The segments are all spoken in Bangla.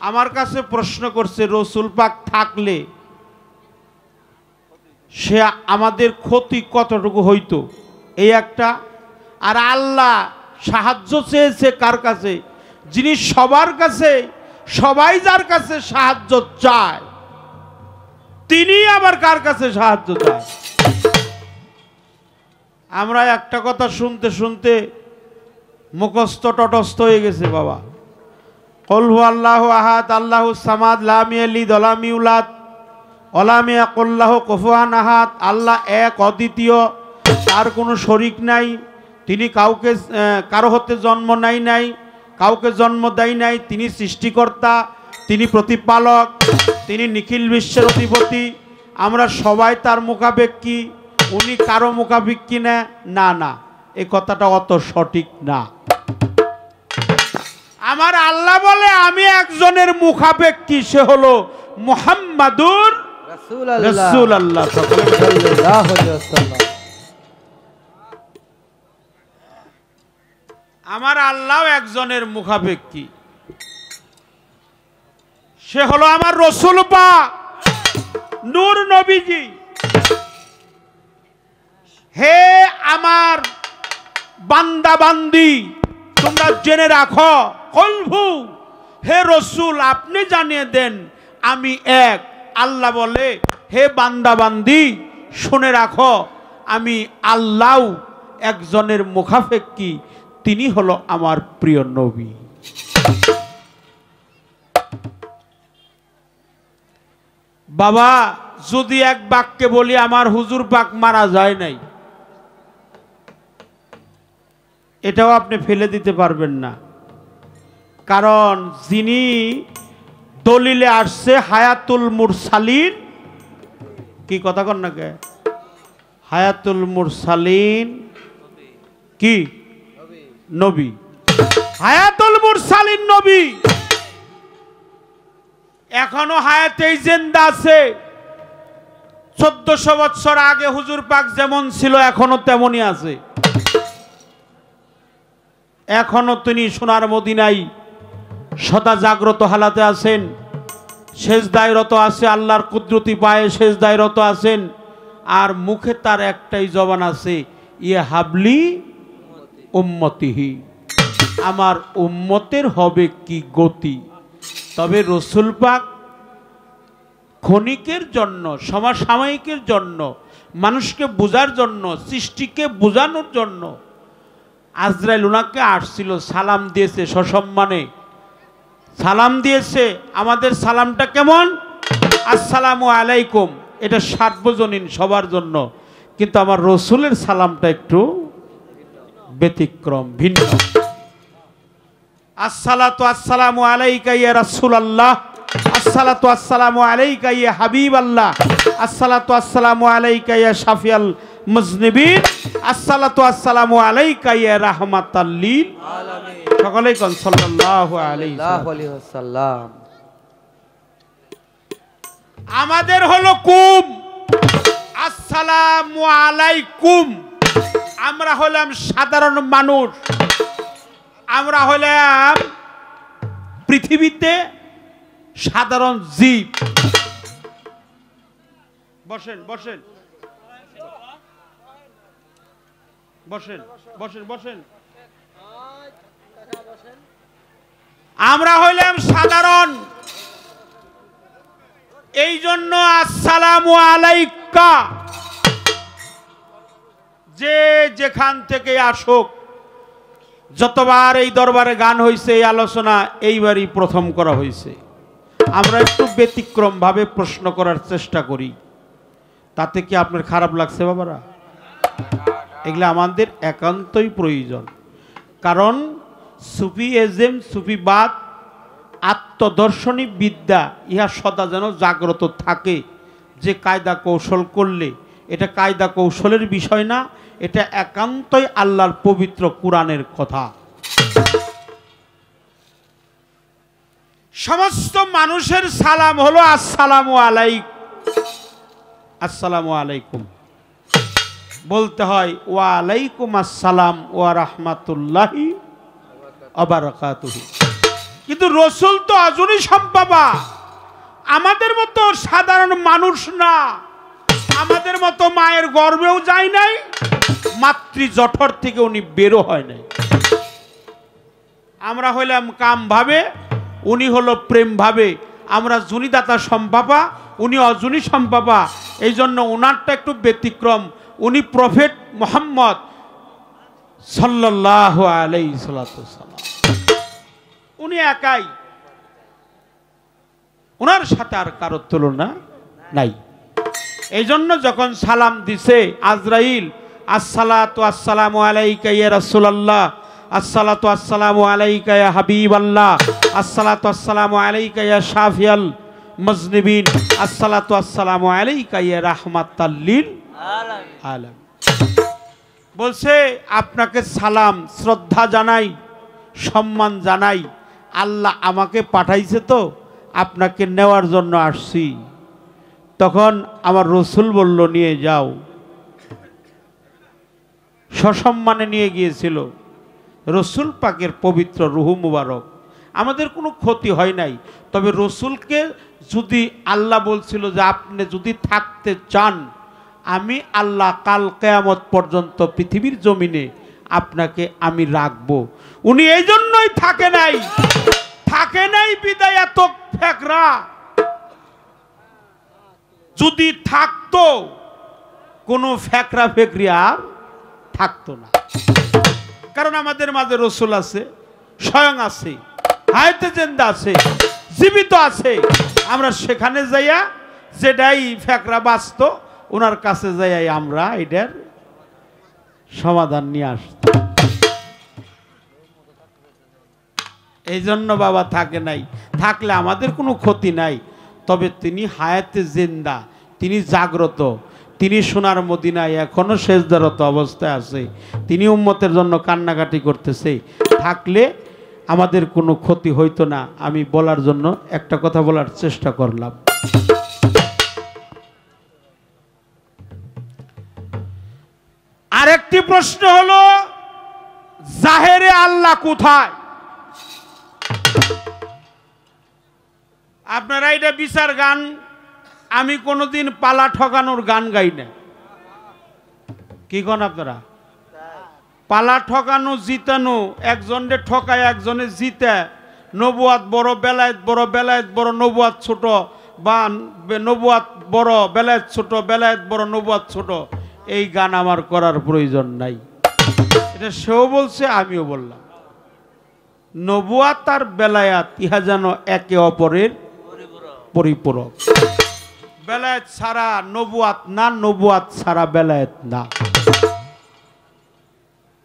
আমার কাছে প্রশ্ন করছে রসুল পাক থাকলে সে আমাদের ক্ষতি কতটুকু হইতো, এই একটা। আর আল্লাহ সাহায্য চেয়েছে কার কাছে? যিনি সবার কাছে, সবাই যার কাছে সাহায্য চায়, তিনি আবার কার কাছে সাহায্য চায়? আমরা একটা কথা শুনতে শুনতে মুখস্থ তটস্থ হয়ে গেছে বাবা। কুল হু আল্লাহু আহাদ আল্লাহু সামাদ লাম ইয়ালিদ ওয়া লাম ইউলাদ ওয়া লাম ইয়াকুল লাহু কুফুয়ান আহাদ। আল্লাহ এক, অদ্বিতীয়, তার কোনো শরীক নাই। তিনি কারো হতে জন্ম নাই, কাউকে জন্ম দেয় নাই। তিনি সৃষ্টিকর্তা, তিনি প্রতিপালক, তিনি নিখিল বিশ্বের অধিপতি। আমরা সবাই তার মুখাপেক্ষী, উনি কারো মুখাপেক্ষী না। না, এই কথাটা অত সঠিক না। আমার আল্লাহ বলে আমি একজনের মুখাপেক্ষী, সে হলো মুহাম্মাদুর রাসূলুল্লাহ সাল্লাল্লাহু আলাইহি ওয়াসাল্লাম। আমার আল্লাহ একজনের মুখাপেক্ষী, সে হলো আমার রসুল পাক নূর নবীজি। হে আমার বান্দা বান্দি, তোমরা জেনে রাখো, কলভু, হে রসুল আপনি জানিয়ে দেন আমি এক। আল্লাহ বলে হে বান্দা বান্দি শুনে রাখো, আমি আল্লাহ একজনের মুখাপেক্ষী, তিনি হলো আমার প্রিয় নবী। বাবা যদি এক বাক্যে বলি আমার হুজুর পাক মারা যায় নাই, এটাও আপনি ফেলে দিতে পারবেন না। কারণ যিনি দলিলে আসছে হায়াতুল মুরসালিন, কি কথা কন না কে? হায়াতুল মুরসালিন কি নবী, হায়াতুল মুরসালিন নবী এখনো হায়াতেই জিন্দা আছে। 1400 বছর আগে হুজুর পাক যেমন ছিল এখনো তেমনই আছে। এখনো তিনি সোনার মদিনায় সদা জাগ্রত হালাতে আছেন, সেজদায় রত আছে, আল্লাহর কুদরতি পায়ে সেজদায় রত আছেন। আর মুখে তার একটাই জবান আছে, ইয়ে হাবলি উম্মতিহি, আমার উম্মতের হবে কি গতি। তবে রসুল পাক ক্ষণিকের জন্য, সমসাময়িকের জন্য, মানুষকে বোঝার জন্য, সৃষ্টিকে বোঝানোর জন্য আজরাইল ওনাকে আসছিল, সালাম দিয়েছে, সসম্মানে সালাম দিয়েছে। আমাদের সালামটা কেমন? আসসালামু আলাইকুম, এটা সার্বজনীন সবার জন্য। কিন্তু আমার রসুলের সালামটা একটু ব্যতিক্রম, ভিন্ন। আসসালাতু আসসালামু আলাইকা ইয়া রাসূলুল্লাহ, আসসালাতু আসসালামু আলাইকা ইয়া হাবিবাল্লাহ, আসসালাতু আসসালামু আলাইকা ইয়া শাফিয়াল মুজনিবিন, আসসালাতু আসসালামু আলাইকা ইয়া রাহমাতাল লিল আলামিন। সকলেই কোন সাল্লাল্লাহু আলাইহি ওয়াসাল্লাম। আমাদের হলো কুম, আসসালামু আলাইকুম। আমরা হলাম সাধারণ মানুষ, আমরা হলাম পৃথিবীতে সাধারণ জীব। বসেন বসেন বসেন বসেন বসেন। আমরা হইলাম সাধারণ, এই জন্য আসসালামু আলাইকা, যে যেখান থেকে আসুক। যতবার এই দরবারে গান হয়েছে, এই আলোচনা এইবারই প্রথম করা হয়েছে। আমরা একটু ব্যতিক্রম ভাবে প্রশ্ন করার চেষ্টা করি, তাতে কি আপনার খারাপ লাগছে বাবারা? এগুলো আমাদের একান্তই প্রয়োজন। কারণ সুফিইজম, সুফিবাদ, আত্মদর্শনী বিদ্যা, ইহা সদা যেন জাগ্রত থাকে। যে কায়দা কৌশল করলে, এটা কায়দা কৌশলের বিষয় না, এটা একান্তই আল্লাহর পবিত্র কুরআনের কথা। সমস্ত মানুষের সালাম হলো আসসালামু আলাইকুম, আসসালামু আলাইকুম বলতে হয়। ওয়া আলাইকুম আসসালাম ওয়া রাহমাতুল্লাহি ওয়া বারাকাতুহু। কিন্তু রসুল তো অজনী সম্পাবা, আমাদের মতো সাধারণ মানুষ না, আমাদের মতো মায়ের গর্ভেও যায় নাই, মাতৃ জঠর থেকে উনি বেরো হয় নাই। আমরা হইলাম কাম ভাবে, উনি হলো প্রেম ভাবে। আমরা জুনিদাতা সম্পাপা, উনি অজনী সম্পাপা। এই জন্য ওনারটা একটু ব্যতিক্রম। উনি প্রফেট মুহাম্মদ সাল্লাল্লাহু আলাইহি সাল্লাম, উনি একাই, ওনার সাথে আর কারো তুলনা নাই। এই জন্য যখন সালাম দিছে আজরাইল, আসসালাতু আসসালামু আলাইকা ইয়া রাসূলুল্লাহ, আসসালাতু আসসালামু আলাইকা ইয়া হাবিবাল্লাহ, আসসালাতু আসসালামু আলাইকা ইয়া শাফিয়াল মুজনিবিন, আসসালাতু আসসালামু আলাইকা ইয়া রাহমাতাল লিল আলামিন। বলছে আপনাকে সালাম শ্রদ্ধা জানাই, সম্মান জানাই। আল্লাহ আমাকে পাঠাইছে তো আপনাকে নেওয়ার জন্য আসছি। তখন আমার রসুল বলল নিয়ে যাও। সসম্মানে নিয়ে গিয়েছিল। রসুল পাকের পবিত্র রুহু মুবারক, আমাদের কোনো ক্ষতি হয় নাই। তবে রসুলকে যদি আল্লাহ বলছিল যে আপনি যদি থাকতে চান, আমি আল্লাহ কাল কিয়ামত পর্যন্ত পৃথিবীর জমিনে আপনাকে আমি রাখবো। উনি এই জন্যই থাকে নাই, থাকে নাই বিদায় এত ফেকরা। যদি থাকতো কোনো ফেকরা ফেকরি আর থাকতো না। কারণ আমাদের মাঝে রসুল আছে, স্বয়ং আছে, হায়াতে জিন্দা আছে, জীবিত আছে। আমরা সেখানে যাইয়া যেটাই ফেকরা বাঁচত ওনার কাছে যাই আমরা এটার সমাধান নিয়ে আসত। এই জন্য বাবা থাকে নাই, থাকলে আমাদের কোনো ক্ষতি নাই। তবে তিনি হায়াতে জিন্দা, তিনি জাগ্রত, তিনি সোনার মদিনায় এখনো সেজদারত অবস্থায় আছে, তিনি উম্মতের জন্য কান্নাকাটি করতেছে। থাকলে আমাদের কোনো ক্ষতি হইতো না। আমি বলার জন্য একটা কথা বলার চেষ্টা করলাম। আরেকটি প্রশ্ন হলো, জাহেরে আল্লাহ কোথায়? আপনারা এটা বিচার গান, আমি কোনোদিন পালা ঠকানোর গান গাই না। কি কোন আপনারা? পালা ঠকানো জিতানো, একজনে ঠকায় একজনে জিতে, নবুয়াত বড় বেলায়েত বড়, বেলায়েত বড় নবুয়াত ছোট, বা নবুয়াত বড় বেলায়েত ছোট, বেলায়েত বড় নবুয়াত ছোট, এই গান আমার করার প্রয়োজন নাই। এটা সেও বলছে, আমিও বললাম। নবুয়াত আর বেলায়াত ইহা যেন একে অপরের পরিপূরক। বেলায়েত ছাড়া নবুয়াত না, নবুয়াত ছাড়া বেলায়েত না।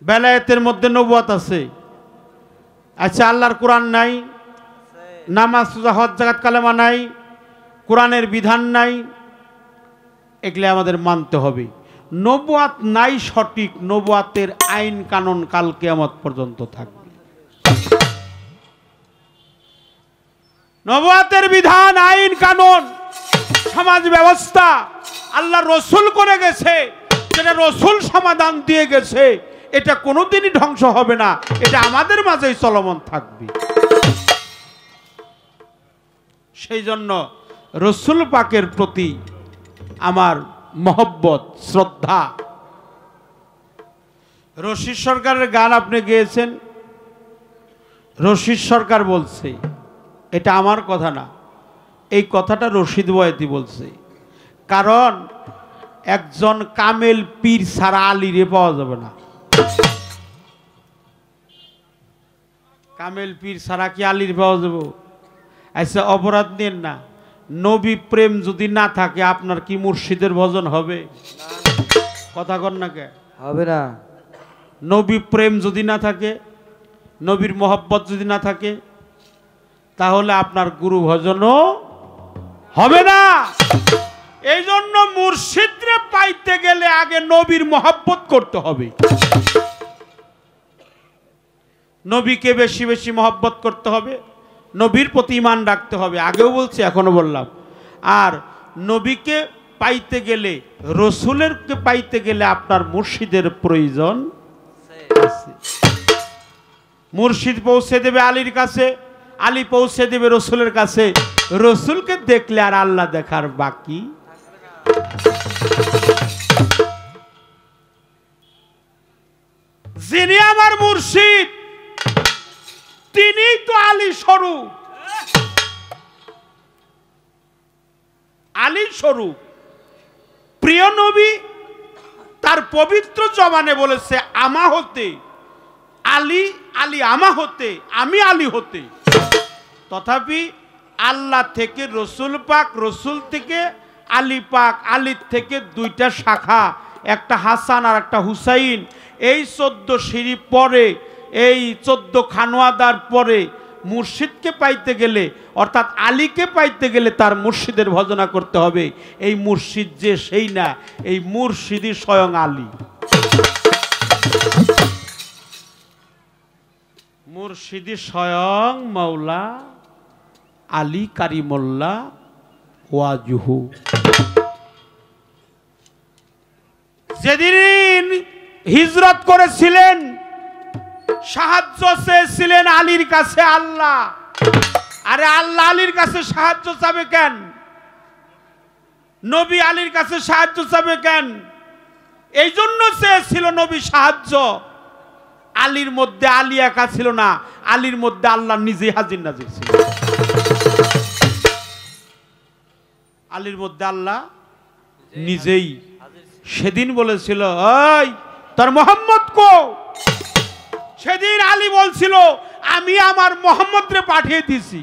বেলায়েতের মধ্যে নবুয়াত আছে। আচ্ছা, আল্লাহর কোরআন নাই, নামাজ রোজা হজ যাকাত কালেমা নাই, কোরআনের বিধান নাই, এগুলো আমাদের মানতে হবে। নবুয়াত নাই সঠিক, নবুয়াতের আইন কানুন কাল কিয়ামত পর্যন্ত থাকবে। নবুয়াতের বিধান, আইন কানুন, সমাজ ব্যবস্থা আল্লাহ রসুল করে গেছে, যেটা রসুল সমাধান দিয়ে গেছে, এটা কোনোদিনই ধ্বংস হবে না। এটা আমাদের মাঝেই চলমান থাকবে। সেই জন্য রসুল পাকের প্রতি আমার মহব্বত, শ্রদ্ধা। রশিদ সরকারের গান আপনি গেয়েছেন, রশিদ সরকার বলছে, এটা আমার কথা না, এই কথাটা রশিদ বয়াতি বলছে। কারণ একজন কামেল পীর ছাড়া আলীরে পাওয়া যাবে না। কামেল পীর ছাড়া কি আলীর পাওয়া যাবে? আচ্ছা, অপরাধ নেন না, নবী প্রেম যদি না থাকে আপনার কি মুর্শিদের ভজন হবে? কথা কন না, কে হবে না? নবী প্রেম যদি না থাকে, নবীর মহব্বত যদি না থাকে, তাহলে আপনার গুরু ভজনও হবে না। এই জন্য মুর্শিদরে পাইতে গেলে আগে নবীর মহব্বত করতে হবে, নবীকে বেশি বেশি মহব্বত করতে হবে, নবীর প্রতি ঈমান রাখতে হবে। আগেও বলছি, এখনো বললাম। আর নবীকে পাইতে গেলে, রসুলেরকে পাইতে গেলে আপনার মুর্শিদের প্রয়োজন আছে। মুর্শিদ পৌঁছে দেবে আলীর কাছে, আলী পৌঁছে দেবে রসুলের কাছে, রসুলকে দেখলে আর আল্লাহ দেখার বাকি। যিনি আমার মুর্শিদ তিনিই তো আলী স্বরূপ, আলী স্বরূপ। প্রিয় নবী তার পবিত্র জবানে বলেছে আমা হতে আলী, আলী আমা হতে, আমি আলী হতে। তথাপি আল্লাহ থেকে রসুল পাক, রসুল থেকে আলী পাক, আলীর থেকে দুইটা শাখা, একটা হাসান আর একটা হুসাইন। এই 14 সিঁড়ি পরে, এই 14 খানোয়াদার পরে মুর্শিদকে পাইতে গেলে, অর্থাৎ আলীকে পাইতে গেলে তার মুর্শিদের ভজনা করতে হবে। এই মুর্শিদ যে সেই না, এই মুর্শিদই স্বয়ং আলী। মুর্শিদি স্বয়ং মাওলা আলী কারিমুল্লাহ ওয়াজহু। যেদিন হিজরত করেছিলেন সাহায্য চেয়েছিলেন আলীর কাছে আল্লাহ। আরে আল্লাহ আলীর কাছে সাহায্য চাবে কেন? নবী আলীর কাছে সাহায্য চাবে কেন? এই জন্য চেয়েছিল নবী সাহায্য। আলীর মধ্যে আলী একা ছিল না, আলীর মধ্যে আল্লাহ নিজেই হাজির নাজির ছিল। আলীর মধ্যে আল্লাহ নিজেই। সেদিন বলেছিল ওই তোর মোহাম্মদ কো? সেদিন আলী বলছিল আমি আমার মোহাম্মদরে পাঠিয়ে দিছি,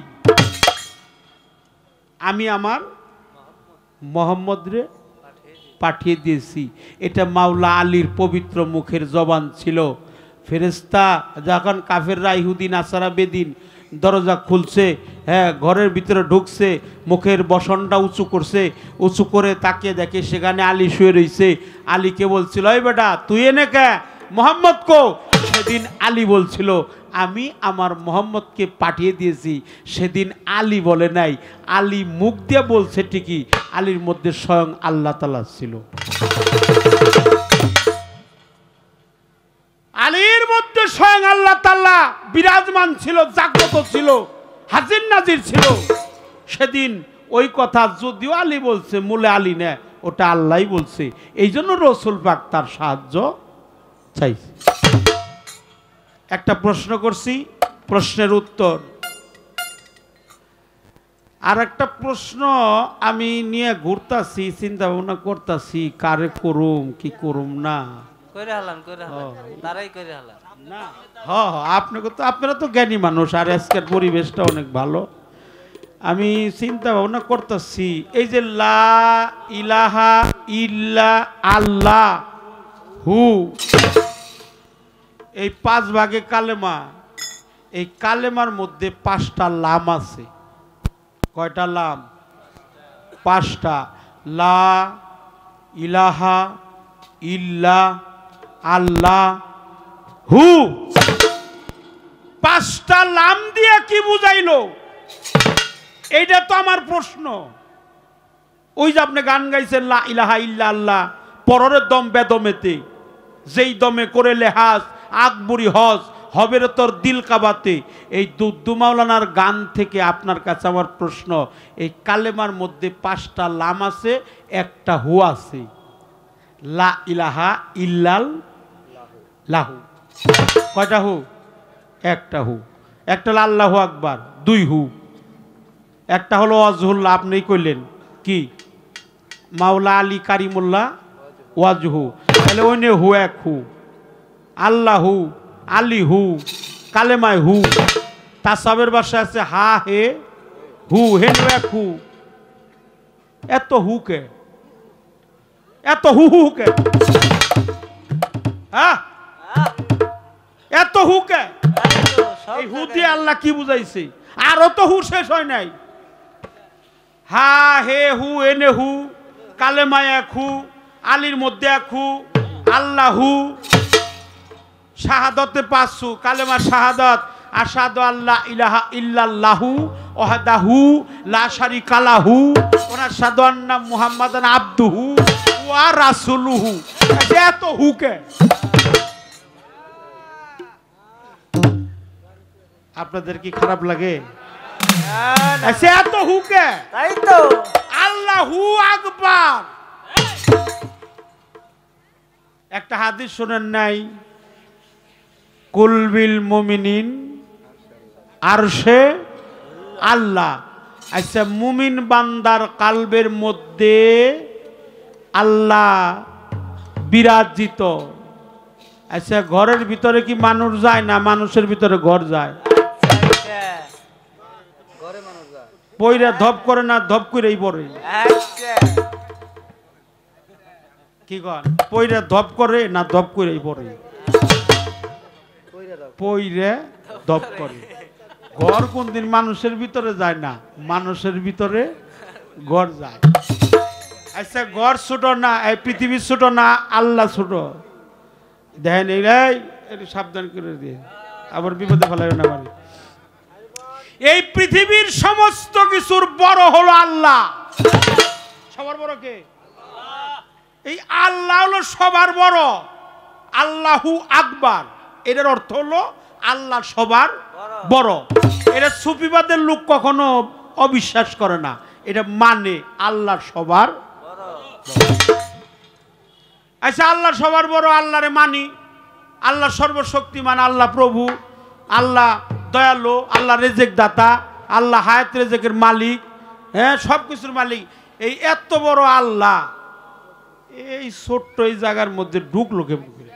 আমি আমার মোহাম্মদরে পাঠিয়ে দিয়েছি। এটা মাওলা আলীর পবিত্র মুখের জবান ছিল। ফেরেশতা যখন কাফেররা ইহুদি নাসারা বেদিন দরজা খুলছে, হ্যাঁ ঘরের ভিতরে ঢুকছে, মুখের বসনটা উঁচু করছে, উঁচু করে তাকিয়ে দেখে সেখানে আলী শুয়ে রয়েছে। আলীকে বলছিল এই বেটা তুই এনে কে, মোহাম্মদ কো? সেদিন আলী বলছিল আমি আমার মোহাম্মদকে পাঠিয়ে দিয়েছি। সেদিন আলী বলে নাই, আলী মুখ দিয়ে বলছে ঠিকই, আলীর মধ্যে স্বয়ং আল্লাহ তাআলা ছিল। আলীর মধ্যে স্বয়ং আল্লাহ তাআলা বিরাজমান ছিল, জাগ্রত ছিল, হাজির নাজির ছিল। সেদিন ওই কথা যদিও আলী বলছে, মূলে আলী না, ওটা আল্লাহই বলছে। এই জন্য রসুল পাক তার সাহায্য চাইছে। একটা প্রশ্ন করছি, প্রশ্নের উত্তর। আর একটা প্রশ্ন আমি নিয়ে ঘুরতাছি, চিন্তা ভাবনা করতাছি কারে করুম কি করুম না। আপনারা তো জ্ঞানী মানুষ, আর আজকের পরিবেশটা অনেক ভালো। আমি চিন্তা ভাবনা করতেছি এই যে লা ইলাহা ইল্লা আল্লাহ হু, এই 5 ভাগে কালেমা। এই কালেমার মধ্যে 5টা লাম আছে। কয়টা লাম? 5টা। লা ইলাহা ইল্লা আল্লাহ হু, 5টা লাম দিয়ে কি বুঝাইলো? এইটা তো আমার প্রশ্ন। ওই যে আপনি গান গাইছেন লা ইলাহা ইল্লা আল্লাহ, পরের দম বেদমেতে, যেই দমে করে লেহাজ আকবরি হজ হবে রে তোর দিল কাবাতে। এই দুদ্দু মাওলানার গান থেকে আপনার কাছে আমার প্রশ্ন, এই কালেমার মধ্যে 5টা লাম আছে, একটা হু আছে। লা ইলাহা ইল্লাল লাহু, কয়টা হু? একটা হু। একটা আল্লাহু আকবার, 2 হু। একটা হলো ওয়াজহুল্লাহ, আপনি কইলেন কি মাওলা আলী কারিমুল্লাহ ওয়াজহু, তাহলে ওইনে হু, 1 হু। আল্লাহু, আলী হু, কালেমায় হু। তাসাবের ভাষা আছে হা হে হু, হেন 1 হু। এত হু কে? এত হু হু কে? হ্যাঁ এত হু কে? এই হু দিয়ে আল্লাহ কি বুঝাইছে? আরো তো হু শেষ হয় নাই। হা হে হু, এনে হু, কালেমায় 1 হু, আলীর মধ্যে 1 হু, আল্লাহু, শাহাদতে 5 হু, কালেমা শাহাদাত আশহাদু আল্লা ইলাহা ইল্লাল্লাহু ওয়াহদাহু লা শারিকা লাহু ওয়া আশহাদু আন্না মুহাম্মাদান আবদুহু ওয়া রাসূলুহু। এত হুকে আপনাদের কি খারাপ লাগে? সে এত হুকে তাই তো আল্লাহু আকবার। একটা হাদিস শুনেন নাই, কুলবিল মুমিনিন আরশে আল্লাহ। আচ্ছা, মুমিন বান্দার কালবের মধ্যে আল্লাহ বিরাজিত। আচ্ছা, ঘরের ভিতরে কি মানুষ যায় না মানুষের ভিতরে ঘর যায়? পইরা ধপ করে না ধপ করেই পড়ে? কি কর, পইরা ধপ করে না ধপ করেই পড়ে? পইরে ধপ করে। ঘর কোনদিন মানুষের ভিতরে যায় না, মানুষের ভিতরে ঘর যায়। আচ্ছা, ঘর ছোট না, এই পৃথিবী ছোট না আল্লাহ ছোট? দেখেন এই সাবধান করে দিয়ে আবার বিপদে ফেলায় না পারি। এই পৃথিবীর সমস্ত কিছুর বড় হলো আল্লাহ। সবার বড় কে? এই আল্লাহ হলো সবার বড়। আল্লাহু আকবার, এর অর্থ হলো আল্লাহ সবার বড়। এটা সুফিবাদের লোক কখনো অবিশ্বাস করে না, এটা মানে আল্লাহ সবার বড়। আচ্ছা, আল্লাহ সবার বড়, আল্লাহরে মানি। আল্লাহ সর্বশক্তিমান, আল্লাহ প্রভু, আল্লাহ দয়ালু, আল্লাহ রেজেক দাতা, আল্লাহ হায়াত রেজেকের মালিক, হ্যাঁ সব কিছুর মালিক। এই এত বড় আল্লাহ এই ছোট্ট এই জায়গার মধ্যে ঢুকলো কেমন করে?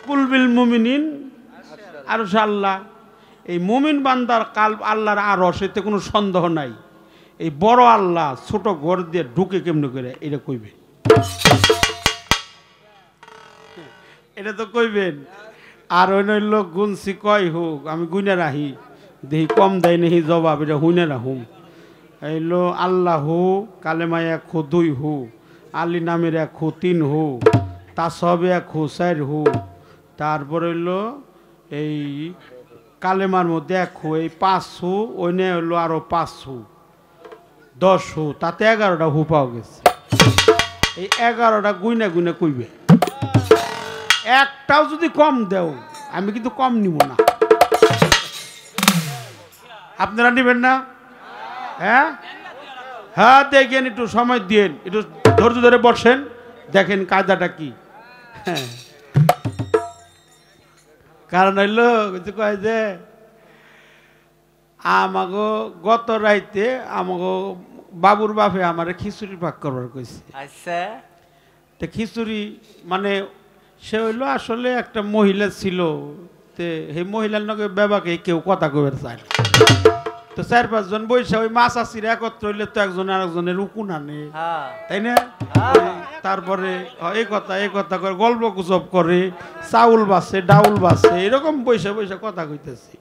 কুলবিল মুমিনিন আরশ আল্লাহ। এই মুমিন বান্দার কাল আল্লাহর আরশ, এতে কোনো সন্দেহ নাই। এই বড় আল্লাহ ছোট ঘর দিয়ে ঢুকে কেমন করে এটা কইবে? এটা তো কইবেন। আর অন্য লোক গুনছি কয় হোক, আমি গুনে রাহি দেখি কম দেয় নেহি জবাব, এটা হুইনে রাহুম। এইলো আল্লাহ হু কালেমায় 1 হু 2 হু, আলী নামের 1 হু 3 হু, তাসবে 1 হু 4 হু, তারপরে হইলো এই কালেমার মধ্যে 1 হু, এই 5 হু, ওই নিয়ে হইলো আরো 5 হু, 10 হু, তাতে 11টা হু পাওয়া গেছে। এই 11টা গুইনা গুইনা কইবে। একটাও যদি কম দেও আমি কিন্তু কম নিব না। আপনারা নেবেন না? হ্যাঁ হ্যাঁ, দেখেন একটু সময় দিয়েন, একটু ধৈর্য ধরে বসেন, দেখেন কায়দাটা কি। হ্যাঁ, কারণ হইল কয় যে আমাগো গত রাইতে আমাগো বাবুর বাপে আমারে খিচুড়ি পাক করবার কইছে। আচ্ছা, তো খিচুড়ি মানে সে হইলো আসলে একটা মহিলা ছিল, তে সেই মহিলার লগে বেবাকে কেউ কথা কইবার চায় না। তো 4-5 জন বৈশা ওই মাছ আসির একত্র হইলে তো একজন আরেকজনের উকুন আনে, তাই না? তারপরে এই কথা করে গল্প গুজব করে, চাউল বাসে ডাউল বাসে, এরকম বৈশা বৈশা কথা কইতেছি।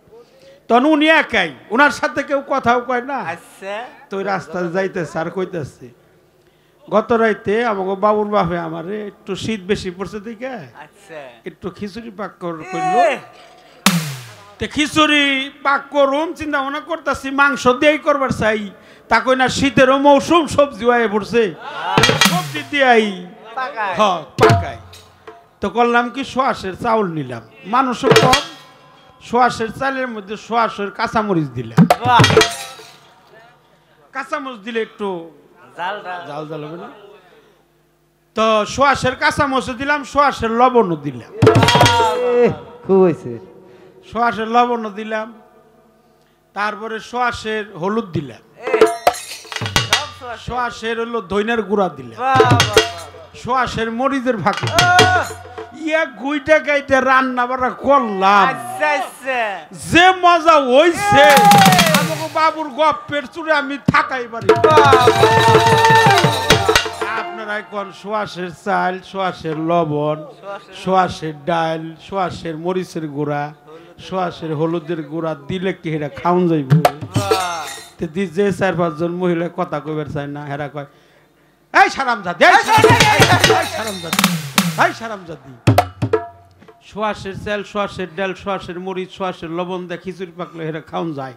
তখন উনি একাই, ওনার সাথে কেউ কথাও কয় না। তো ওই রাস্তায় যাইতেছে আর কইতেছে, গত রাইতে আমাকে বাবুর বাপে আমারে একটু শীত বেশি পড়ছে দিকে একটু খিচুড়ি পাক করলো। খিচুড়ি পাক করুম চিন্তা ভাবনা করতেছি, মাংস দিয়েই করবার চাই, তা কই না শীতেরও মৌসুম, সবজি হয়ে পড়ছে, সবজি দিয়াই পাকাই। তো করলাম কি, সোয়াশের চাউল নিলাম, মানুষও কম, সোয়াশের চালের মধ্যে সোয়াশের কাঁচামরিচ দিলাম। কাঁচামরিচ দিলে একটু জাল জাল হবে না? তো সোয়াশের কাঁচামরিচ দিলাম, সোয়াশের লবণও দিলাম, খুব হয়েছে। সোয়াশের লবণও দিলাম, তারপরে সোয়াশের হলুদ দিলাম, সোয়াশের হলো ধইনার গুঁড়া দিলাম, সোয়াশের মরিচের ফাঁকি, ইয়া গুইটা গাইতে রান্না বাড়া করলাম, যে মজা হইছে আমাকে বাবুর গপ্পের চুড়ে আমি থাকাই পারি। আপনারা এখন সোয়াশের চাল, সোয়াশের লবণ, সোয়াশের ডাল, সোয়াশের মরিচের গুঁড়া, সোয়াশের হলুদের গুঁড়া দিলে কি হেরা খাওন যাইব? যে 4-5 জন মহিলা কথা কইবার চায় না, হেরা কয় এই সারামজাদি, এই সারামজাদি। সোয়াশের চাল, সোয়াশের ডাল, সোয়াশের মরিচ, সোয়াশের লবণ দিয়ে খিচুড়ি পাকলে হেরা খাওন যায়।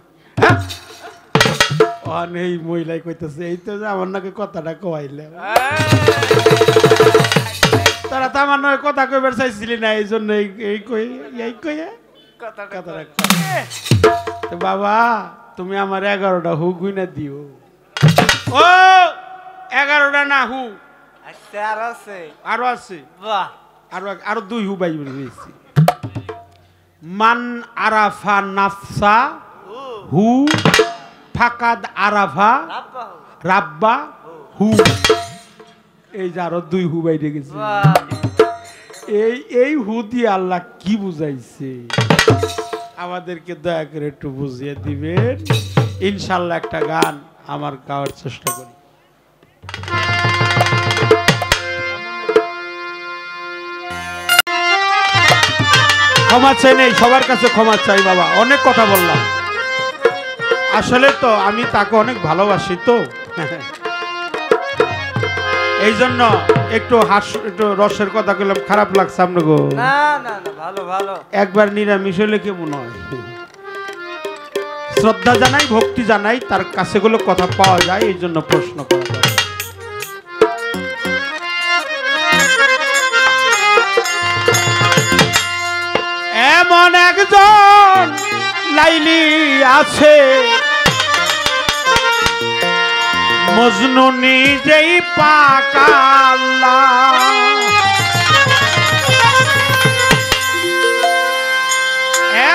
এই মহিলাই কইতেছে, এই তো আমার নাকি কথাটা কইলে, তারা তো আমার নয় কথা কইবার চাইছিলি না, এই জন্য এই কই কথাটা তো বাবা তুমি আমার 11টা হু গুইনা দিও। ও 11টা না হু আচ্ছা আর আছে আরো আছে, বাহ আরো 2 হু বাইর হয়েছে। মান আরাফা নাফসা হু ফাকাদ আরাফা রাব্বা রাব্বা হু। এই যে আরো 2 হু বাইরে গেছে। বাহ এই হু দিয়ে আল্লাহ কি বুঝাইছে আমাদেরকে দয়া করে একটু বুঝিয়ে দিবেন। ইনশাল্লাহ একটা গান আমার গাওয়ার চেষ্টা করি। ক্ষমা চাই নেই, সবার কাছে ক্ষমা চাই বাবা, অনেক কথা বললাম। আসলে তো আমি তাকে অনেক ভালোবাসি তো এই জন্য একটু একটু রসের কথা বললাম, খারাপ লাগছে আপনাকে? না না না ভালো ভালো। একবার নিরামিষ হলে কেমন হয়? শ্রদ্ধা জানাই, ভক্তি জানাই, তার কাছে গুলো কথা পাওয়া যায়, এই জন্য প্রশ্ন করা যায়। এমন একজন লাইলি আছে মজনু নিজেই পাকা আল্লাহ।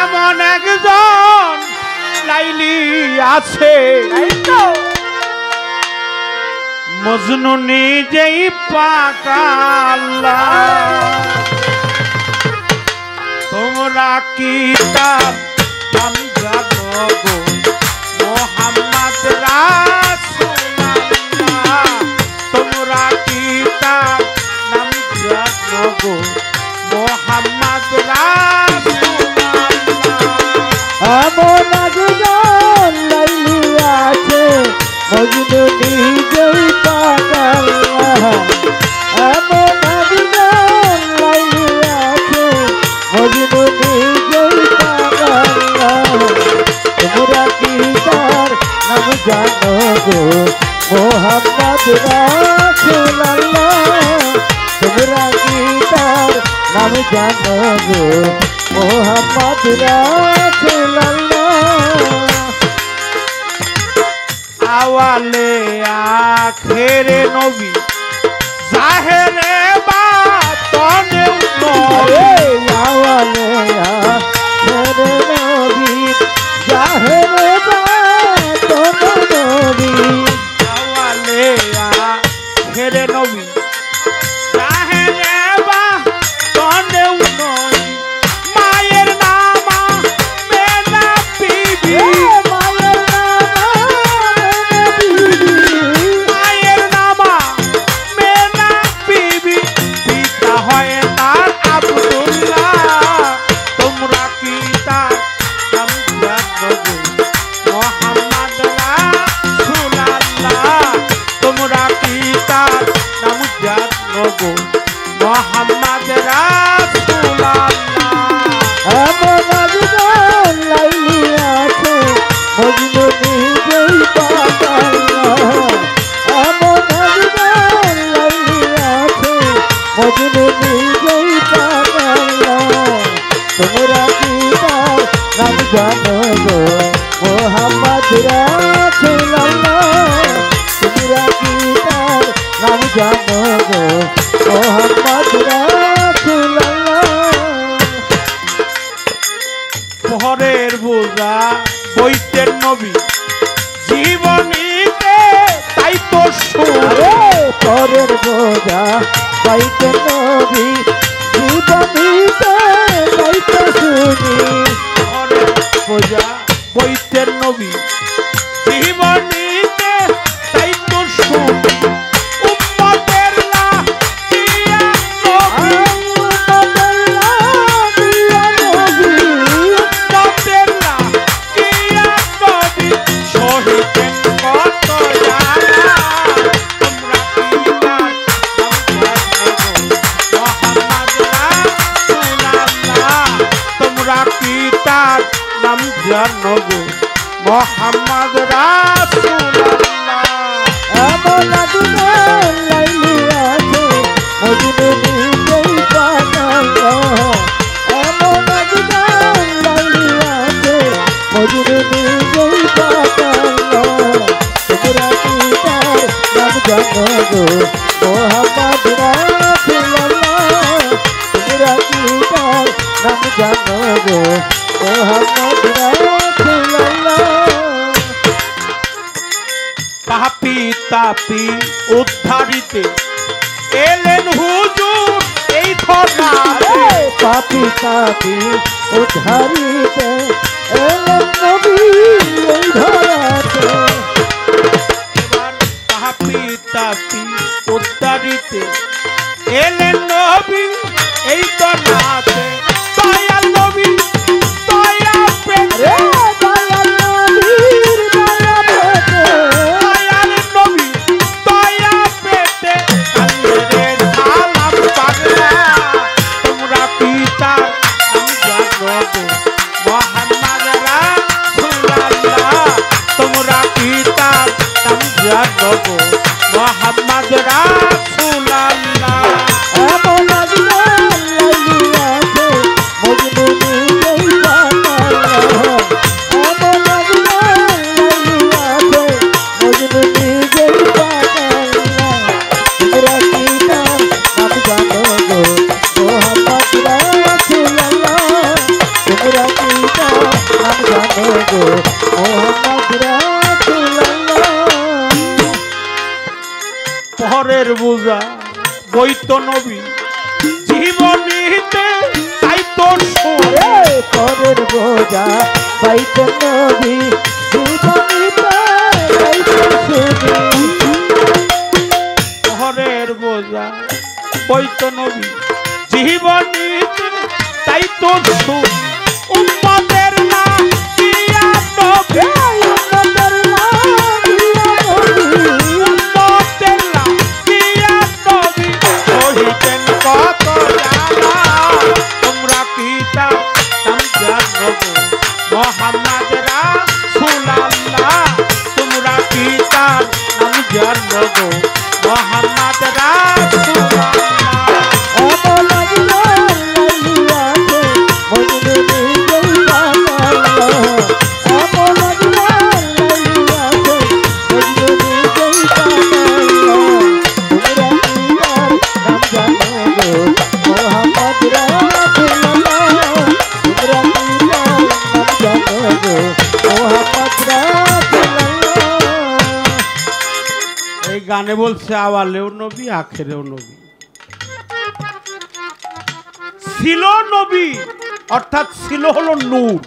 এমন একজন লাইলি আছে মজনু নিজেই পাকা আল্লাহ। তোমরা কি তার নাম জানো গো মোহাম্মদ রাসূলুল্লাহ? তোমরা কি তার নাম জানো গো মোহাম্মদ রাসূলুল্লাহ? এমন একজন লাইলি আছে মজনু নিজেই পাগল। এমন একজন লাইলি আছে মজনু নিজেই পাগল। তোমরা কি তার নাম জানো গো মোহাম্মদ রাসূলুল্লাহ? তোমরা কি তার নাম জানো গো মোহাম্মদ রাসূলুল্লাহ? আওয়ালে আখেরে নবী জাহেরে বাতনে নবী। আওয়ালে আখেরে নবী জাহেরে বাতনে নবী। আওয়ালে আখেরে নবী জাহেরে বাতনে নবী। মায়ের নামা মেনা বিবি, মায়ের নামা মেনা বিবি, পিতা হয় তার আব্দুল্লাহ। তোমরা কি তার নাম জানো গো মোহাম্মদ রাসূলুল্লাহ? তোমরা কি তার নাম জানো গো মোহাম্মদ রাসূলুল্লাহ? এমন একজন লাইলি আছে মজনু নিজেই পাগল। এমন একজন লাইলি আছে মজনু নিজেই পাগল। তোমরা কি তার নাম জানো গো মোহাম্মদ রাসূলুল্লাহ? তোমরা কি তার নাম জানো গো মোহাম্মদ রাসূলুল্লাহ? পরের বোঝা বইতের নবী জীবনীতে তাই তো শুনে। পরের বোঝা পাইতে নবী জীবনীতে পাইতে শুনি। পরের বোঝা বইতের নবী জীবনীতে তাই তো শুনে। উম্মতের লাহিয়া নবী, উম্মতের লাহিয়া নবী শহীদের কত জানা। তোমরা কি তার নাম জানো গো মোহাম্মদ রাসূলুল্লাহ? তোমরা কি তার নাম জানো গো মোহাম্মদ রাসূলুল্লাহ? এমন একজন লাইলি আছে মজনু নিজেই পাগল। এমন একজন লাইলি আছে গো মোহাম্মদ রাসূলুল্লাহ তোমরা কি তার নাম জানো গো মোহাম্মদ রাসূলুল্লাহ পাপী তাপী উদ্ধারিতে এলেন হুজুর এই ধরাতে। পাপী তাপী উদ্ধারিতে এলেন নবী এই ধরাতে এবার পাপী তাপী উদ্ধারিতে এলেন নবী এই ধরাতে। দয়াল নবী দয়া পেতে দয়াল নবীর দয়া পেতে দয়াল নবী দয়া পেতে কান্দে সালাম পাগলা তোমরা পিতার নাম জানো গো মোহাম্মদ রাসূলুল্লাহ তোমরা পিতার নাম জানো গো মোহাম্মদ রাসূলুল্লাহ। এমন লাগলো লাইলি আছে মজনু নিজেই পাগল এমন লাগলো লাইলি আছে মজনু নিজেই পাগল তোমরা কি তার নাম জানো গো মোহাম্মদ রাসূলুল্লাহ তোমরা কি তার নাম জানো গো মোহাম্মদ রাসূলুল্লাহ পরের বোঝা বৈত নবী জীবনীতে তাই তো পরের বোঝা পাইতে নবী জীবনীতে পাইতে শুনি পরের বোঝা বৈত নবী জীবনীতে তাই তো উম্মতের না দিয়া নবী উম্মতের না দিয়া নবী সহিতেন কত জ্বালা তোমরা পিতা নাম জানো গো মোহাম্মদ রাসূলুল্লাহ তোমরা পিতার নাম জানো গো মোহাম্মদ রাসূলুল্লাহ। এমন লাগলো লাইলি আছে মজনু নিজেই পাগল এমন লাগলো লাইলি আছে মজনু নিজেই পাগল তোমরা কি তার নাম জানো গো মোহাম্মদ রাসূলুল্লাহ তোমরা কি তার নাম জানো গো মোহাম্মদ রাসূলুল্লাহ এই গানে বলছে আওয়ালেও নবী আখেরেও নবী ছিল নবী অর্থাৎ ছিল হলো নূর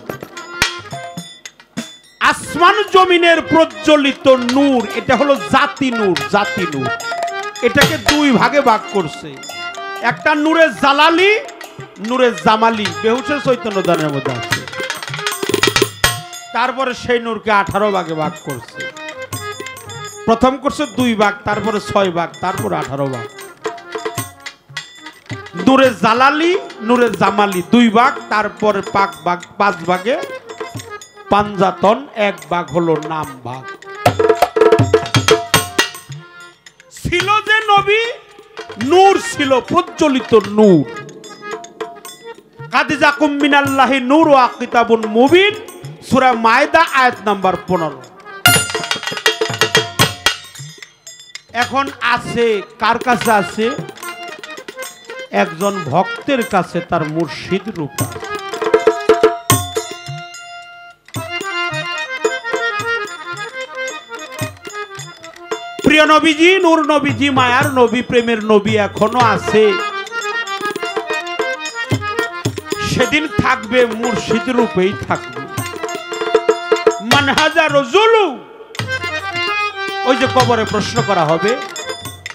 আসমান জমিনের প্রজ্বলিত নূর এটা হলো জাতি নূর জাতি নূর এটাকে দুই ভাগে ভাগ করছে একটা নূরে জালালি নূরে জামালি বেহুশের চৈতন্য দানের মধ্যে আছে তারপরে সেই নূরকে 18 ভাগে ভাগ করছে প্রথম করছে 2 ভাগ তারপরে 6 ভাগ তারপরে 18 ভাগ নূরে জালালি নূরে জামালি 2 ভাগ তারপরে 5 ভাগে পাঞ্জাতন 1 ভাগ হলো নাম ভাগ ছিল যে নবী নূর ছিল প্রজ্বলিত নূর কাদিজাকুম মিনাল্লাহি নূর ওয়া কিতাবুন মুবিন সূরা মায়দা আয়াত নাম্বার 15 এখন আছে কার কাছে আছে একজন ভক্তের কাছে তার মুর্শিদ রূপা প্রিয় নবীজি নূর নবীজি মায়ার নবী প্রেমের নবী এখনো আছে সেদিন থাকবে মুর্শিদ রূপেই থাকবে মানহাজা রজুলু ওই যে কবরে প্রশ্ন করা হবে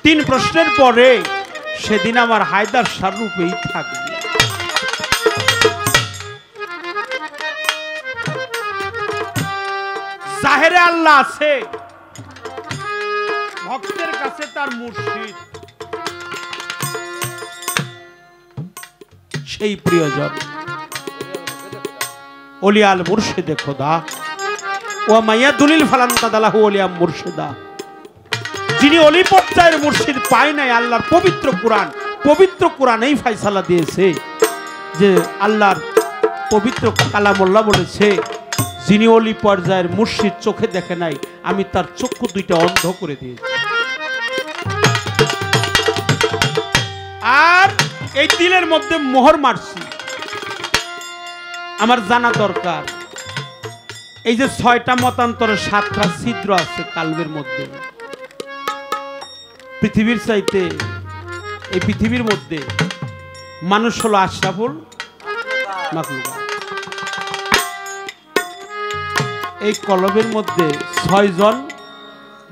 3 প্রশ্নের পরে সেদিন আমার হায়দার শাহ রূপেই থাকবে জাহেরে আল্লাহ আছে ভক্তের কাছে তার মুর্শিদ সেই প্রিয়জন ওলিয়াল মুর্শিদে খোদা ও মাইয়া দুলিল ফালান কাদালাহু ওলিয়া মুর্শিদা যিনি অলি পর্যায়ের মুর্শিদ পায় নাই আল্লাহর পবিত্র কোরআনেই ফয়সালা দিয়েছে যে আল্লাহর পবিত্র কালামুল্লাহ বলেছে যিনি অলি পর্যায়ের মুর্শিদ চোখে দেখে নাই আমি তার চক্ষু দুইটা অন্ধ করে দিয়েছি আর এই দিলের মধ্যে মোহর মারছি। আমার জানা দরকার এই যে 6টা মতান্তরে 7টা ছিদ্র আছে কালবের মধ্যে। পৃথিবীর চাইতে এই পৃথিবীর মধ্যে মানুষ হলো আশরাফুল মাখলুকাত। এই কলবের মধ্যে 6 জন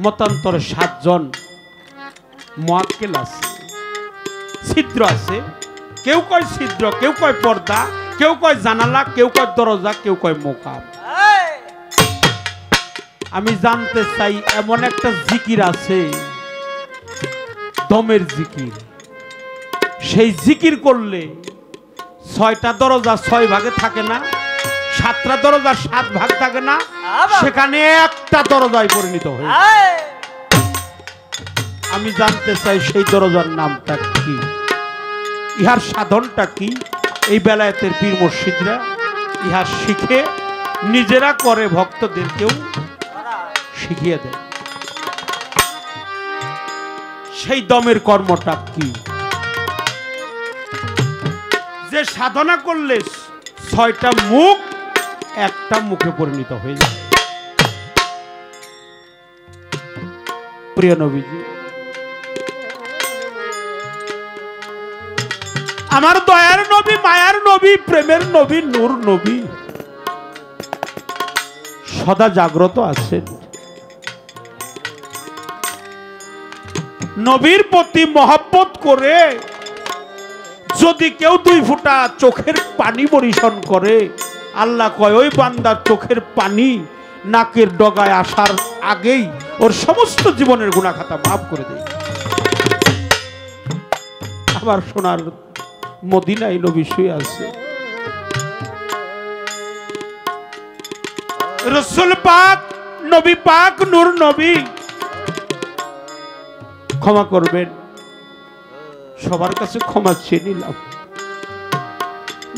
মতান্তরে 7 জন মুআক্কিল আছে, ছিদ্র আছে। কেউ কয় ছিদ্র, কেউ কয় পর্দা, কেউ কয় জানালা, কেউ কয় দরজা, কেউ কয় মোকাম। আমি জানতে চাই এমন একটা জিকির আছে দমের জিকির, সেই জিকির করলে 6টা দরজা 6 ভাগে থাকে না, 7টা দরজা 7 ভাগ থাকে না, সেখানে একটা দরজায় পরিণত হয়ে। আমি জানতে চাই সেই দরজার নামটা কি, ইহার সাধনটা কি। এই বেলায়েতের পীর মুর্শিদরা ইহা শিখে নিজেরা করে, ভক্তদেরকেও শিখিয়ে দেয়। সেই দমের কর্মটা কি, যে সাধনা করলে 6টা মুখ একটা মুখে পরিণত হয়ে যায়। প্রিয় নবীজি, আমার দয়ার নবী, মায়ার নবী, প্রেমের নবী, নূর নবী সদা জাগ্রত আছেন। নবীর প্রতি মহব্বত করে যদি কেউ 2 ফোঁটা চোখের পানি বরিশন করে, আল্লাহ কয় ওই বান্দার চোখের পানি নাকের ডগায় আসার আগেই ওর সমস্ত জীবনের গুনাহ খাতা মাফ করে দেয়। আবার সোনার মদিনায় নবী শুয়ে আছে, রাসূল পাক, নবী পাক, নূর নবী। ক্ষমা করবেন, সবার কাছে ক্ষমা চেয়ে নিলাম।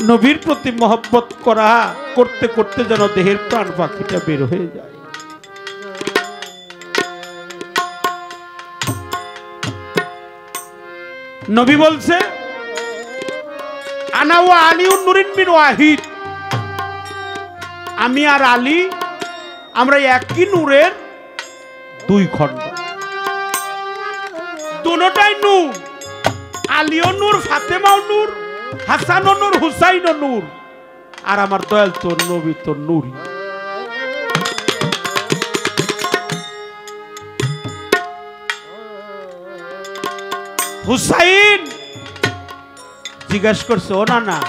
নবীর প্রতি মহব্বত করা করতে করতে যেন দেহের প্রাণ পাখিটা বের হয়ে যায়। নবী বলছে আনা ওয়া আলিউন নূরিন মিন ওয়াহিদ, আমি আর আলী আমরা একই নূরের 2 খণ্ড, দুটোটাই নূর। আলীও নূর, ফাতেমাও নূর, হাসানও নূর, হুসাইনও নূর, আর আমার দয়াল তো নবী তো নূরই। হুসাইন জিজ্ঞাসা করছে, ও না,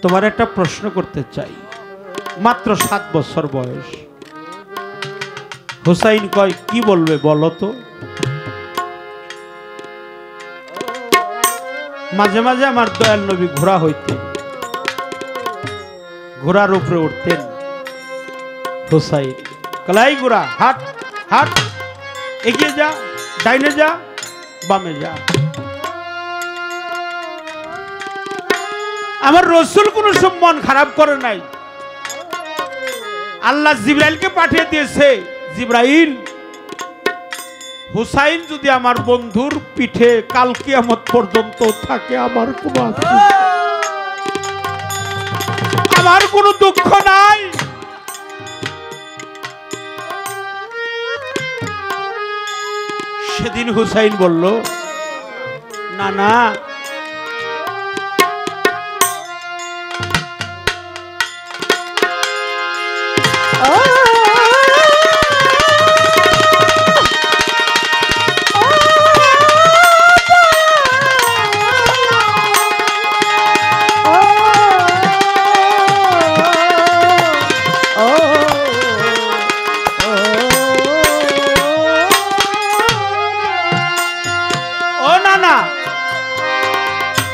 তোমার একটা প্রশ্ন করতে চাই, মাত্র 7 বছর বয়স। হুসাইন কয়, কি বলবে বলো তো। মাঝে মাঝে আমার দয়াল নবী ঘোড়া হইতেন, ঘোড়ার উপরে উঠতেন। হুসাইন কলাই ঘোড়া, হাট হাট, এগিয়ে যা, ডাইনে যা, বামে যা। আমার রাসূল কোনো সময় মন খারাপ করে নাই। আল্লাহ জিবরাইলকে পাঠিয়ে দিয়েছে, জিবরাইল, হুসাইন যদি আমার বন্ধুর পিঠে কাল কিয়ামত পর্যন্ত থাকে আমার কোনো দুঃখ নাই। সেদিন হুসাইন বলল, না,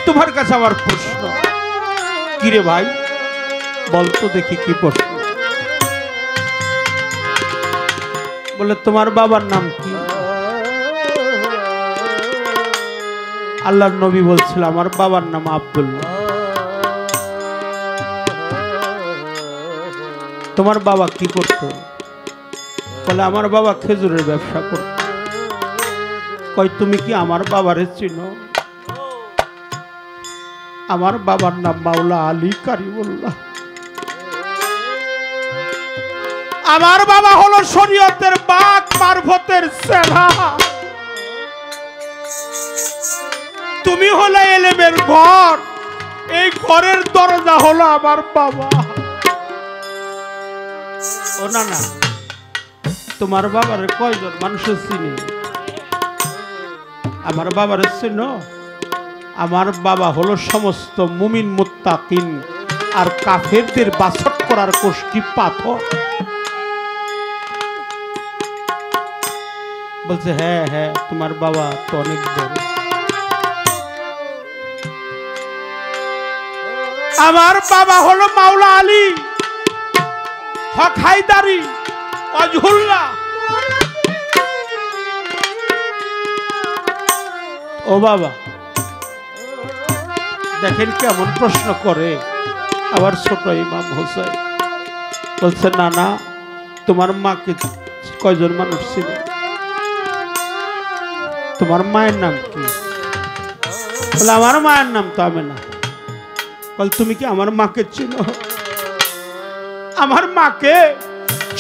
তোমার কাছে আমার প্রশ্ন। কিরে ভাই, বলতো দেখি কি প্রশ্ন। বলে, তোমার বাবার নাম কি? আল্লাহর নবী বলছিল, আমার বাবার নাম আব্দুল্লাহ। তোমার বাবা কি করতো? বলে, আমার বাবা খেজুরের ব্যবসা করত। কয় তুমি কি আমার বাবারে চিনো? আমার বাবার নাম মাওলা আলী কারিমুল্লাহ। আমার বাবা হলো শরীয়তের বাক মারফতের সেরা, তুমি হলে এলেমের ঘর, এই ঘরের দরজা হলো আমার বাবা। ও না না, তোমার বাবার কয়জন মানুষের চিনি? আমার বাবার চিনো? আমার বাবা হলো সমস্ত মুমিন মুত্তাকিন আর কাফেরদের বাছট করার কোষ্ঠী পাথর। বলছে হ্যাঁ হ্যাঁ, তোমার বাবা তো অনেক বড়। আমার বাবা হলো মাওলা আলী হক হায়দারি অজহুল্লাহ। ও বাবা, দেখেন কেমন প্রশ্ন করে। আবার ছোট ইমাম হোসেন বলছে না না, তোমার মাকে কয়জন মানুষ ছিল? তোমার মায়ের নাম কি? বলে আমার মায়ের নাম তো আমেনা। বলে তুমি কি আমার মাকে চিনো? আমার মাকে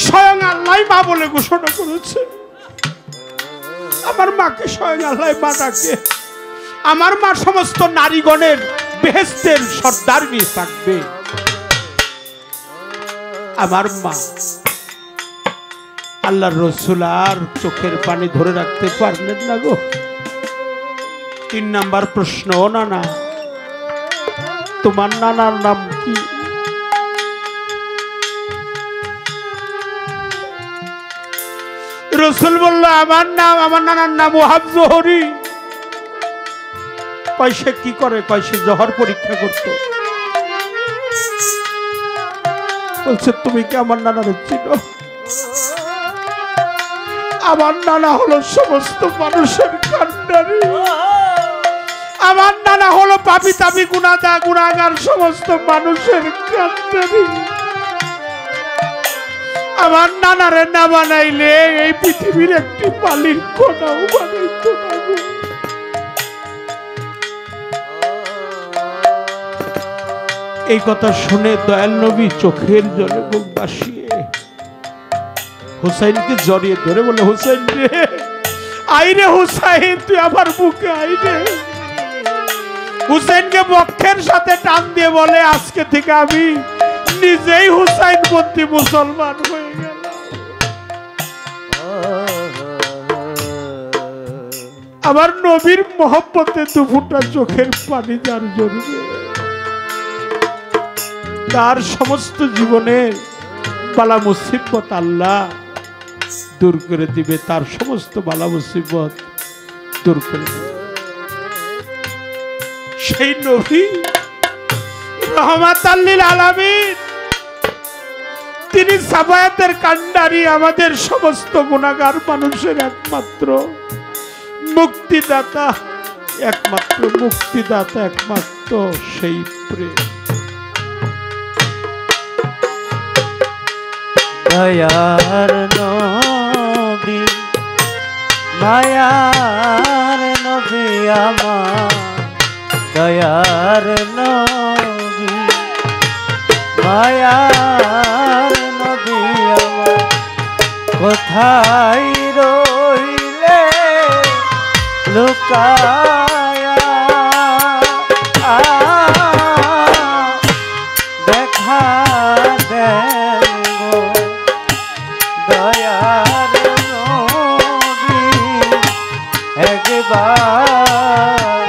স্বয়ং আল্লাহ মা বলে ঘোষণা করেছে। আমার মাকে স্বয়ং আল্লাহ মা ডাকে। আমার মা সমস্ত নারীগণের বেহেশতের সর্দার নিয়ে থাকবে। আমার মা আল্লাহর রাসূল আর চোখের পানি ধরে রাখতে পারলেন না গো। 3 নাম্বার প্রশ্ন, ও নানা, তোমার নানার নাম কি? রাসূল বলল আমার নানার নাম ওয়াহাব জোহরি। কয়সে কি করে? কয়সে জহর পরীক্ষা করত। বলছে তুমি কি আমার নানার চিনো? আমার নানা হলো সমস্ত মানুষের কান্ডারি। আমার নানা হলো পাপী তাপী গুনাহগার সমস্ত মানুষের কান্ডারি। আমার নানারে না বানাইলে এই পৃথিবীর একটি বালির কণাও বানাইতো না গো। এই কথা শুনে দয়াল নবী চোখের জলে বুক ভাসিয়ে হুসাইনকে জড়িয়ে ধরে বলে, হুসাইন রে, আইরে হুসাইন, তুই আমার বুকে আইরে। হুসাইনকে বক্ষের সাথে টান দিয়ে বলে, আজকে থেকে আমি নিজেই হুসাইনপন্থী মুসলমান হয়ে গেলাম। আমার নবীর মহব্বতে 2 ফোঁটা চোখের পানি যার জড়বে, তার সমস্ত জীবনের বালা মুসিবত আল্লাহ দূর করে দিবে। তার সমস্ত বালা মুসিবত দূর করে দিবে। সেই নবী রহমাতাল লিল আলামিন, তিনি সাফায়াতের কান্ডারি, আমাদের সমস্ত গুনাহগার মানুষের একমাত্র মুক্তিদাতা, একমাত্র সেই প্রেম। দয়ার নবী, মায়ার নবী আমার, দয়ার নবী, মায়ার নবী আমার, কোথায় রইলে লুকায়া দেখা দেন গো। দয়ার নবী একবার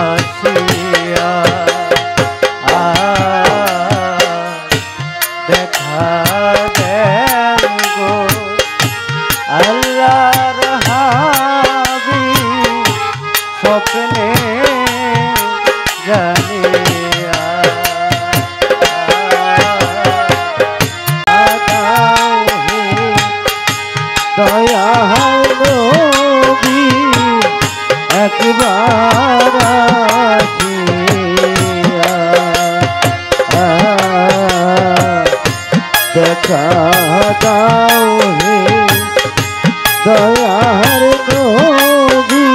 আসিয়া দেখা দেন গো। আল্লাহর হাবিব স্বপ্নে জানিয়া দয়াল নবী একবার আসিয়া দেখা দাও হে দয়াল নবী।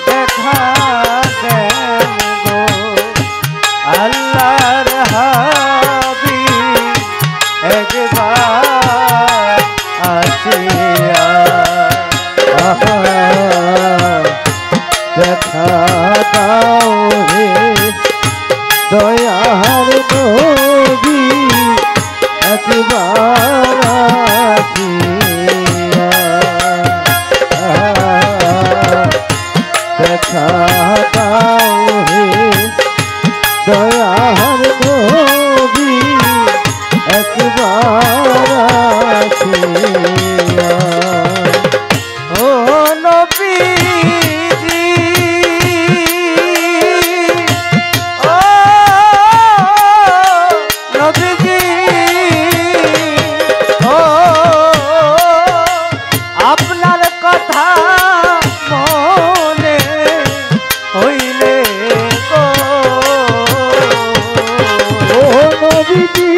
দেখা দেন গো আল্লাহর হাবিব একবার আসিয়া দেখা দাও হে দয়ার নবী একবার আসিয়া দেখা দাও হে দয়ার নবী একবার আসিয়া ও নবীজি ও নবীজি ও আপনার কথা মনে হইলে গো ও নবীজি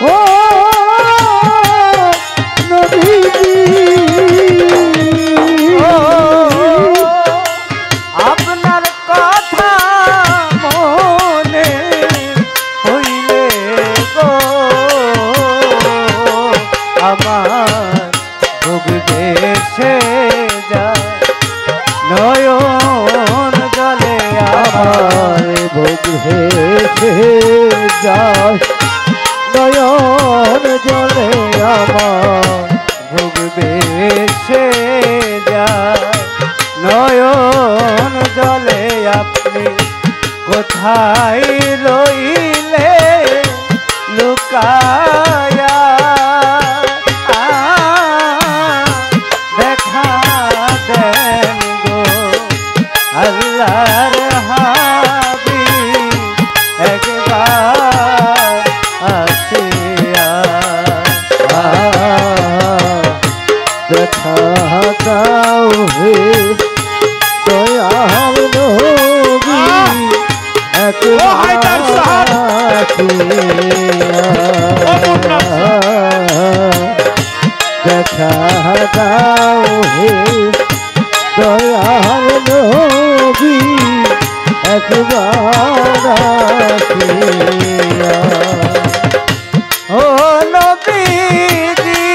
ও নবীজি ও আপনার কথা মনে হইলে গো আমার বুক দেশে যায় নয়ন জলে আমার বুক দেশে যায় নয়ন জলে আমার বুক দেশে যায় নয়ন জলে আপনি কোথায় রইলে লুকায়া দেখা দেন গো আল্লাহর হাবিব একবার আসিয়া দেখা দাও হে দয়াল নবী ও হায়দার সাহেব, দেখা দাও হে দয়াল নবী একবার আসিয়া ও নবীজি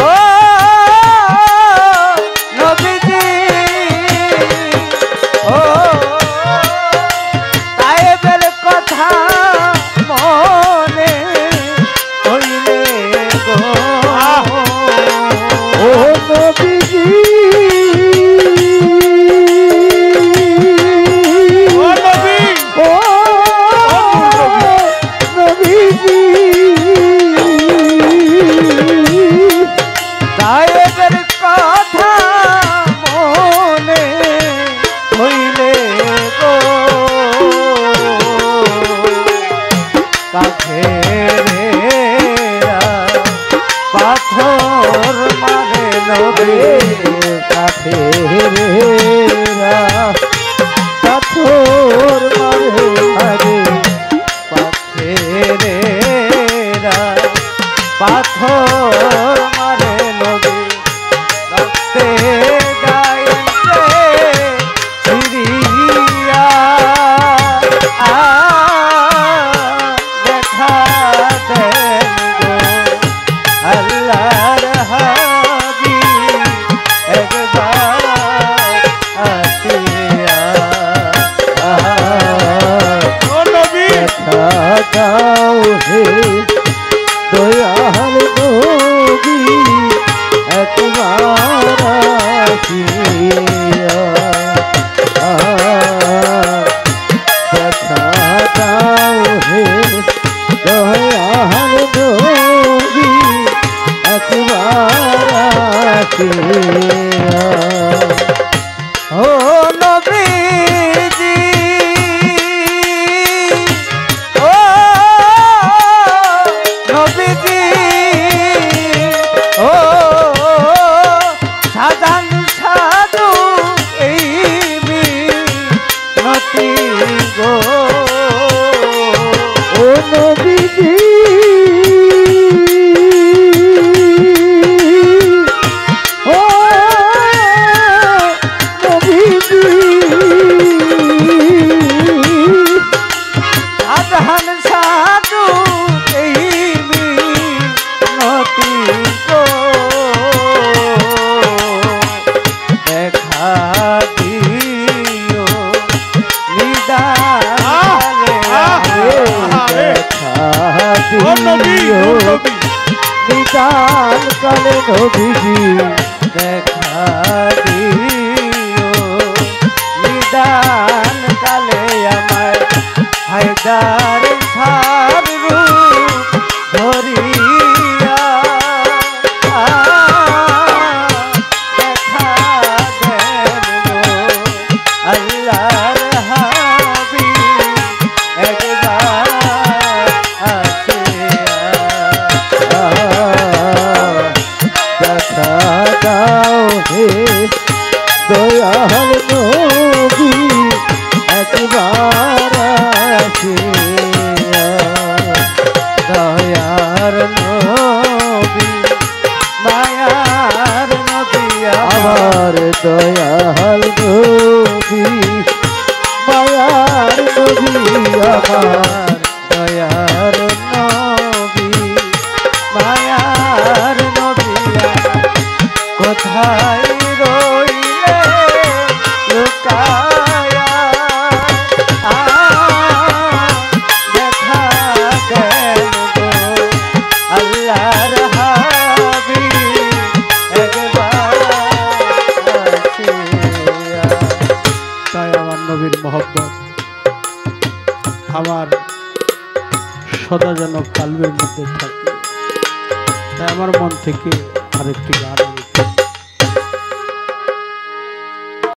ও নবীজি ও তায়েবের কথা মনে হইলে গো ও নবীজি ও নবী ও নবীজি তায়েবের কথা মনে হইলে গো কাফেরেরা পাথর মারে নবী কাফেরেরা পাথর মারে আরে পাথরেরা পাথর মারে নবী রক্তে গাইতে সিরিয়া দেখা দেন গো আল্লাহর হাবিব একবার আসিয়া ও নবী দেখা দাও হে দয়াল নবী একবার আসিয়া দেখা দাও হে দয়াল নবী একবার আসিয়া ও নবীজি ও নবীজি ও সাজান সাধু এই নতি নবী নূর নবী নিদান কালে নবীজি দেখা দিও নিদান কালে আমার হায়দার সার রূপ ধরিয়া দেখা দেন গো আল্লাহর হাবিব একবার আসিয়া দেখা দাও হে দয়াল নবী একবার আসিয়া দয়ার নবী মায়ার নবী আমার দয়াল নবী মায়ার নবী আমার দয়ার নবী মায়ার নবী কোথায় রইলে লুকায়া দেখা দেন গো আল্লাহর হাবিব একবার আসিয়া। তাই আমার নবীর মহব্বত আমার সদা যেন কালবের মধ্যে থাকে। তাই আমার মন থেকে আরেকটি গান